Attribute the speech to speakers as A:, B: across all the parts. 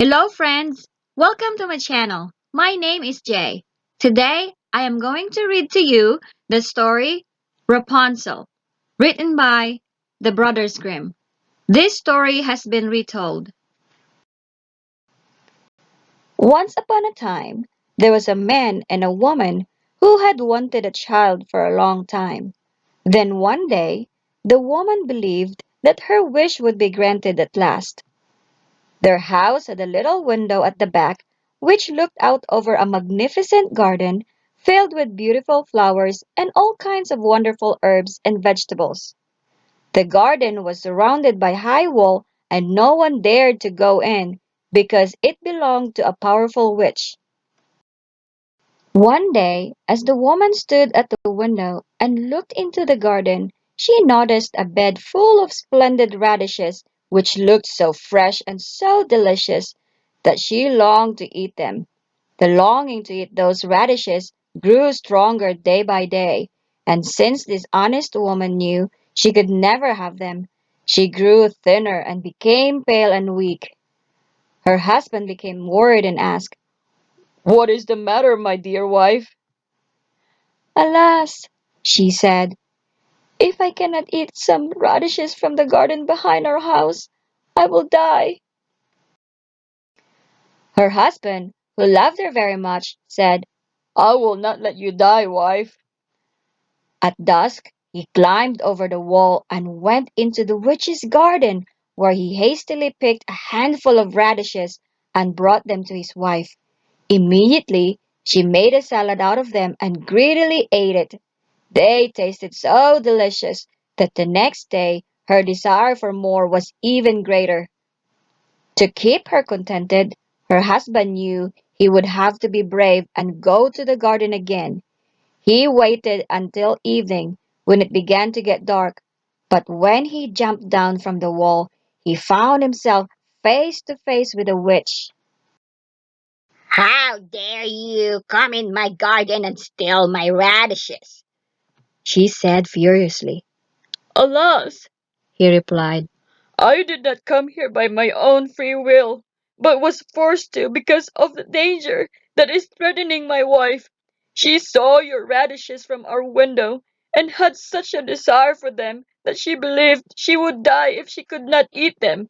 A: Hello, friends! Welcome to my channel. My name is Jay. Today, I am going to read to you the story Rapunzel, written by the Brothers Grimm. This story has been retold. Once upon a time, there was a man and a woman who had wanted a child for a long time. Then one day, the woman believed that her wish would be granted at last. Their house had a little window at the back which looked out over a magnificent garden filled with beautiful flowers and all kinds of wonderful herbs and vegetables. The garden was surrounded by a high wall and no one dared to go in because it belonged to a powerful witch. One day, as the woman stood at the window and looked into the garden, she noticed a bed full of splendid radishes, which looked so fresh and so delicious that she longed to eat them. The longing to eat those radishes grew stronger day by day, and since this honest woman knew she could never have them, she grew thinner and became pale and weak. Her husband became worried and asked, "What is the matter, my dear wife?" "Alas," she said, "if I cannot eat some radishes from the garden behind our house, I will die." Her husband, who loved her very much, said, "I will not let you die, wife." At dusk, he climbed over the wall and went into the witch's garden, where he hastily picked a handful of radishes and brought them to his wife. Immediately, she made a salad out of them and greedily ate it. They tasted so delicious that the next day her desire for more was even greater. To keep her contented, her husband knew he would have to be brave and go to the garden again. He waited until evening, when it began to get dark, but when he jumped down from the wall, he found himself face to face with a witch.
B: How dare you come in my garden and steal my radishes?
A: She said furiously.
C: Alas,
A: He replied,
C: I did not come here by my own free will, but was forced to because of the danger that is threatening my wife. She saw your radishes from our window and had such a desire for them that she believed she would die if she could not eat them.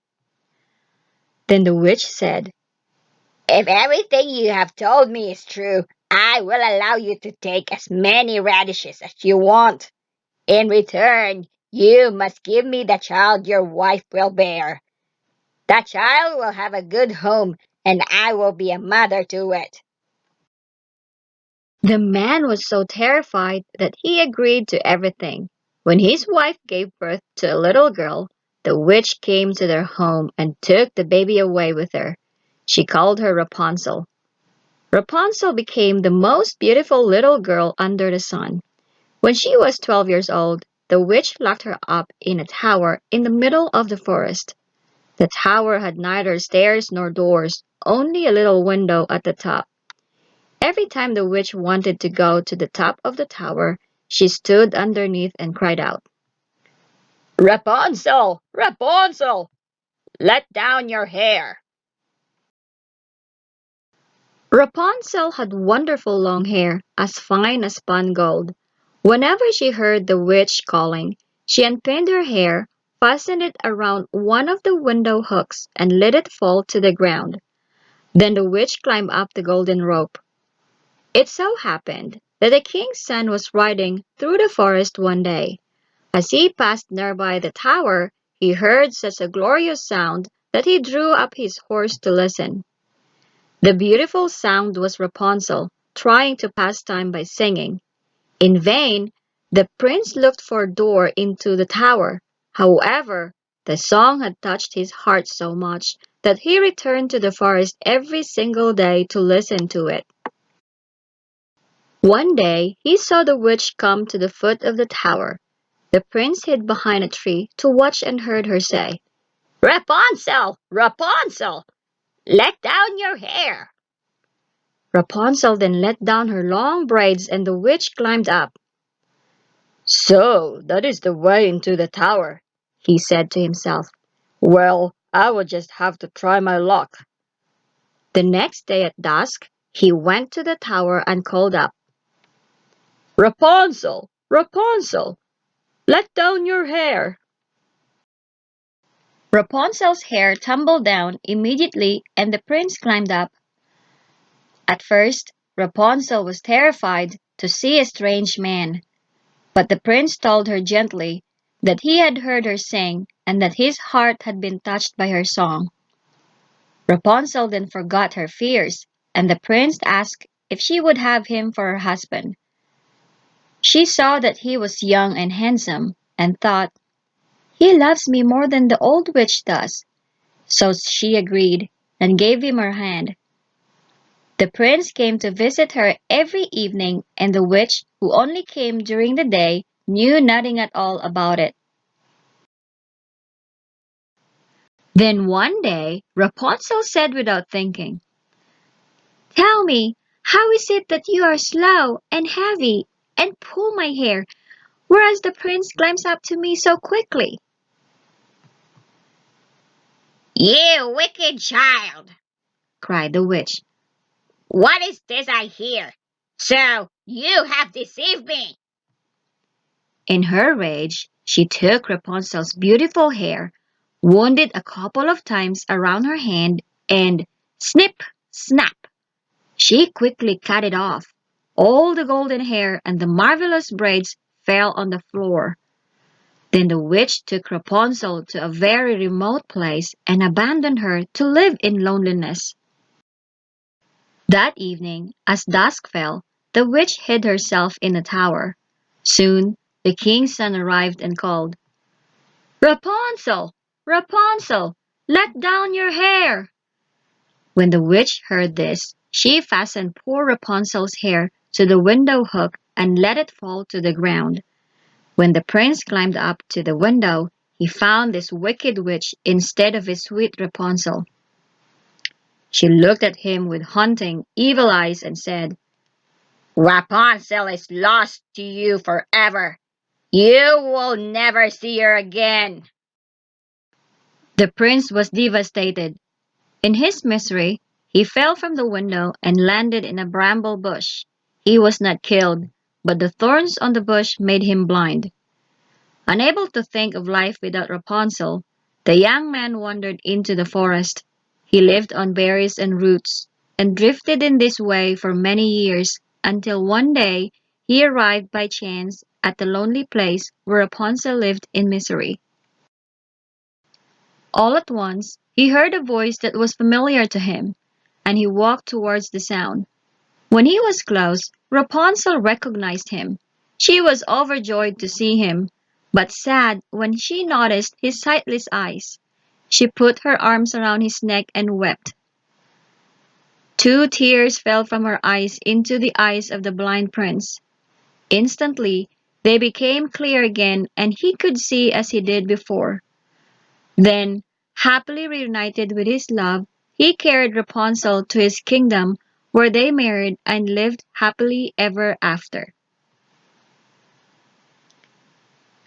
A: Then the witch said,
B: If everything you have told me is true, I will allow you to take as many radishes as you want. In return, you must give me the child your wife will bear. That child will have a good home, and I will be a mother to it.
A: The man was so terrified that he agreed to everything. When his wife gave birth to a little girl, the witch came to their home and took the baby away with her. She called her Rapunzel. Rapunzel became the most beautiful little girl under the sun. When she was 12 years old, the witch locked her up in a tower in the middle of the forest. The tower had neither stairs nor doors, only a little window at the top. Every time the witch wanted to go to the top of the tower, she stood underneath and cried out.
B: Rapunzel! Rapunzel! Let down your hair.
A: Rapunzel had wonderful long hair, as fine as spun gold. Whenever she heard the witch calling, she unpinned her hair, fastened it around one of the window hooks, and let it fall to the ground. Then the witch climbed up the golden rope. It so happened that the king's son was riding through the forest one day. As he passed nearby the tower, he heard such a glorious sound that he drew up his horse to listen. The beautiful sound was Rapunzel, trying to pass time by singing. In vain, the prince looked for a door into the tower. However, the song had touched his heart so much that he returned to the forest every single day to listen to it. One day, he saw the witch come to the foot of the tower. The prince hid behind a tree to watch and heard her say,
B: Rapunzel! Rapunzel! Let down your hair.
A: Rapunzel then let down her long braids and the witch climbed up.
C: So, that is the way into the tower,
A: He said to himself.
C: Well, I will just have to try my luck.
A: The next day at dusk, he went to the tower and called up, Rapunzel, Rapunzel, let down your hair. Rapunzel's hair tumbled down immediately and the prince climbed up. At first, Rapunzel was terrified to see a strange man, but the prince told her gently that he had heard her sing and that his heart had been touched by her song. Rapunzel then forgot her fears, and the prince asked if she would have him for her husband. She saw that he was young and handsome, and thought, he loves me more than the old witch does. So she agreed, and gave him her hand. The prince came to visit her every evening, and the witch, who only came during the day, knew nothing at all about it. Then one day, Rapunzel said without thinking, Tell me, how is it that you are slow and heavy and pull my hair, whereas the prince climbs up to me so quickly?
B: You wicked child!
A: Cried the witch.
B: What is this I hear? So you have deceived me!
A: In her rage, she took Rapunzel's beautiful hair, wound it a couple of times around her hand, and snip, snap, she quickly cut it off. All the golden hair and the marvelous braids fell on the floor. Then the witch took Rapunzel to a very remote place and abandoned her to live in loneliness. That evening, as dusk fell, the witch hid herself in a tower. Soon, the king's son arrived and called, Rapunzel! Rapunzel! Let down your hair! When the witch heard this, she fastened poor Rapunzel's hair to the window hook and let it fall to the ground. When the prince climbed up to the window, he found this wicked witch instead of his sweet Rapunzel. She looked at him with haunting, evil eyes and said,
B: Rapunzel is lost to you forever. You will never see her again.
A: The prince was devastated. In his misery, he fell from the window and landed in a bramble bush. He was not killed, but the thorns on the bush made him blind. Unable to think of life without Rapunzel, the young man wandered into the forest. He lived on berries and roots, and drifted in this way for many years, until one day he arrived by chance at the lonely place where Rapunzel lived in misery. All at once, he heard a voice that was familiar to him, and he walked towards the sound. When he was close, Rapunzel recognized him. She was overjoyed to see him, but sad when she noticed his sightless eyes. She put her arms around his neck and wept. Two tears fell from her eyes into the eyes of the blind prince. Instantly, they became clear again, and he could see as he did before. Then, happily reunited with his love, he carried Rapunzel to his kingdom, where they married and lived happily ever after.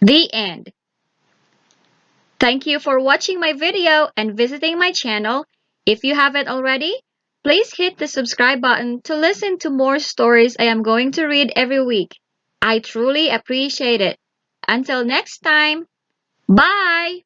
A: The end. Thank you for watching my video and visiting my channel. If you haven't already, please hit the subscribe button to listen to more stories I am going to read every week. I truly appreciate it. Until next time, bye!